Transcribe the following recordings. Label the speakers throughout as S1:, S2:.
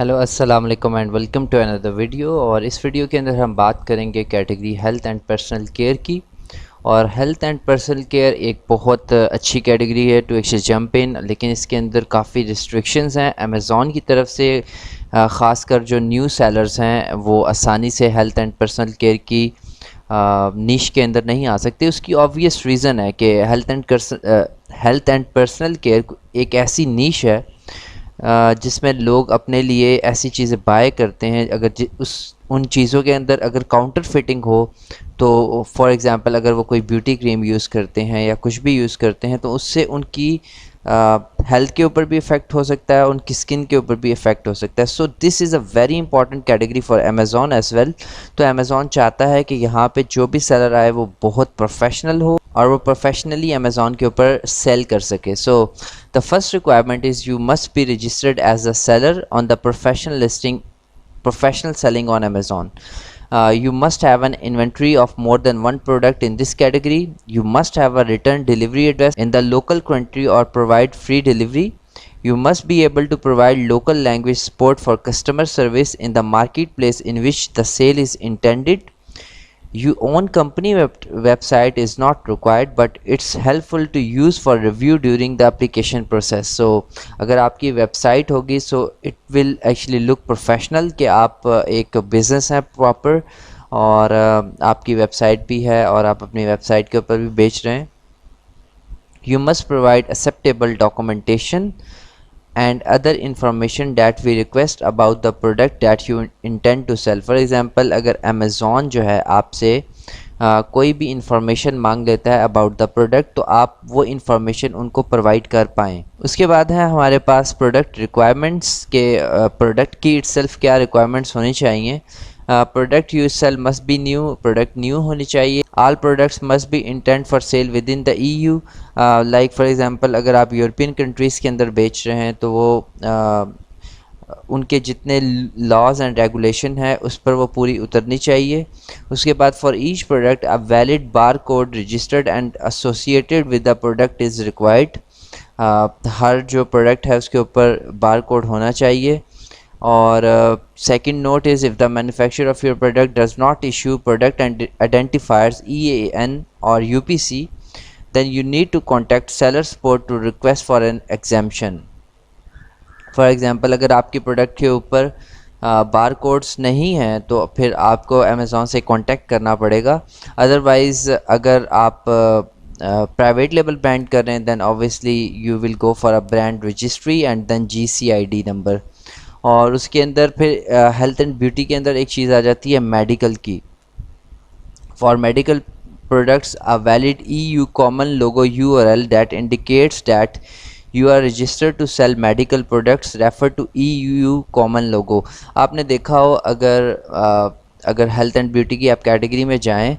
S1: Hello السلام علیکم and welcome to another video. اور اس ویڈیو کے اندر ہم بات کریں گے category health and personal care کی. اور ہیلتھ اینڈ پرسنل کیئر ایک بہت اچھی کیٹیگری ہے ٹو ایکچولی جمپ ان، لیکن اس کے اندر کافی ریسٹرکشنز ہیں. امیزون کی طرف سے خاص کر جو نیو سیلرز ہیں وہ آسانی سے ہیلتھ اینڈ پرسنل کیئر کی نیش کے اندر نہیں آ سکتے. اس کی آبویس ریزن ہے کہ ہیلتھ اینڈ پرسنل کیئر ایک ایسی نیش ہے جس میں لوگ اپنے لیے ایسی چیزیں بائی کرتے ہیں. اگر ان چیزوں کے اندر اگر کاؤنٹر فٹنگ ہو تو فار ایگزامپل اگر وہ کوئی بیوٹی کریم یوز کرتے ہیں یا کچھ بھی یوز کرتے ہیں تو اس سے ان کی ہیلتھ کے اوپر بھی افیکٹ ہو سکتا ہے، ان کی اسکن کے اوپر بھی افیکٹ ہو سکتا ہے. So this is a very important category for Amazon as well. تو امیزون چاہتا ہے کہ یہاں پہ جو بھی سیلر آئے وہ بہت پروفیشنل ہو اور وہ پروفیشنلی امیزون کے اوپر سیل کر سکے. سو the first requirement is you must be registered as a seller on the professional selling on Amazon. You must have an inventory of more than one product in this category. You must have a return delivery address in the local country or provide free delivery. You must be able to provide local language support for customer service in the marketplace in which the sale is intended. Your own company website is not required, but it's helpful to use for review during the application process. So اگر آپ کی web site ہوگی so it will actually look professional کہ آپ ایک business ہیں proper اور آپ کی ویب سائٹ بھی ہے اور آپ اپنی ویب سائٹ کے اوپر بھی بیچ رہے ہیں. You must provide acceptable documentation and other information that we request about the product that you intend to sell. For example اگر Amazon جو ہے آپ سے کوئی بھی انفارمیشن مانگ لیتا ہے about the product تو آپ وہ انفارمیشن ان کو پرووائڈ کر پائیں. اس کے بعد ہے ہمارے پاس پروڈکٹ ریکوائرمنٹس کے پروڈکٹ کی اٹسیلف کیا ریکوائرمنٹس ہونی چاہیے. Product you sell must be new, product new ہونی چاہیے. All products must be intended for sale within the EU. Like for example اگر آپ یورپین کنٹریز کے اندر بیچ رہے ہیں تو وہ ان کے جتنے لاز اینڈ ریگولیشن ہے اس پر وہ پوری اترنی چاہیے. اس کے بعد for each product a valid barcode registered and associated with the product is required. ہر جو پروڈکٹ ہے اس کے اوپر بار کوڈ ہونا چاہیے. اور second note is if the manufacturer of your product does not issue product and identifiers EAN اور UPC then you need to contact seller support to request for an exemption. For example اگر آپ کی product کے اوپر بار codes نہیں ہیں تو پھر آپ کو امیزون سے کانٹیکٹ کرنا پڑے گا. ادروائز اگر آپ پرائیویٹ لیبل برانڈ کر رہے ہیں دین obviously you will go for a brand registry and then GCID number. اور اس کے اندر پھر ہیلتھ اینڈ بیوٹی کے اندر ایک چیز آ جاتی ہے میڈیکل کی. For medical products a valid EU common logo URL that indicates that you are registered to sell medical products refer to EU common logo. آپ نے دیکھا ہو اگر ہیلتھ اینڈ بیوٹی کی آپ کیٹیگری میں جائیں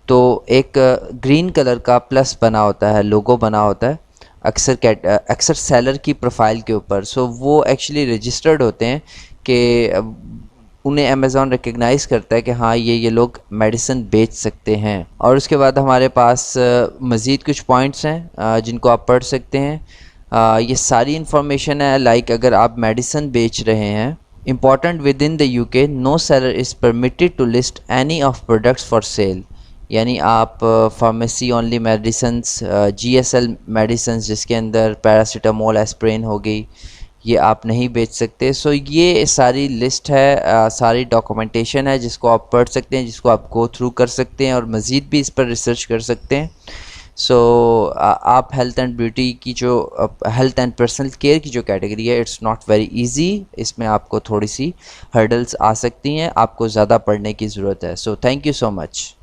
S1: تو ایک گرین کلر کا پلس بنا ہوتا ہے، لوگو بنا ہوتا ہے اکثر سیلر کی پروفائل کے اوپر. سو وہ ایکچولی رجسٹرڈ ہوتے ہیں کہ انہیں امیزون ریکگنائز کرتا ہے کہ ہاں یہ لوگ میڈیسن بیچ سکتے ہیں. اور اس کے بعد ہمارے پاس مزید کچھ پوائنٹس ہیں جن کو آپ پڑھ سکتے ہیں. یہ ساری انفارمیشن ہے لائک اگر آپ میڈیسن بیچ رہے ہیں امپورٹنٹ ود ان دا UK no seller is permitted to list any of products for sale. یعنی آپ pharmacy only medicines GSL medicines جس کے اندر پیراسیٹامول ایسپرین ہو گئی یہ آپ نہیں بیچ سکتے. سو یہ ساری لسٹ ہے، ساری ڈاکومنٹیشن ہے جس کو آپ پڑھ سکتے ہیں، جس کو آپ گو تھرو کر سکتے ہیں اور مزید بھی اس پر ریسرچ کر سکتے ہیں. سو آپ ہیلتھ اینڈ بیوٹی کی جو ہیلتھ اینڈ پرسنل کیئر کی جو کیٹیگری ہے اٹس ناٹ ویری ایزی. اس میں آپ کو تھوڑی سی ہرڈلس آ سکتی ہیں، آپ کو زیادہ پڑھنے کی ضرورت ہے. So thank you so much.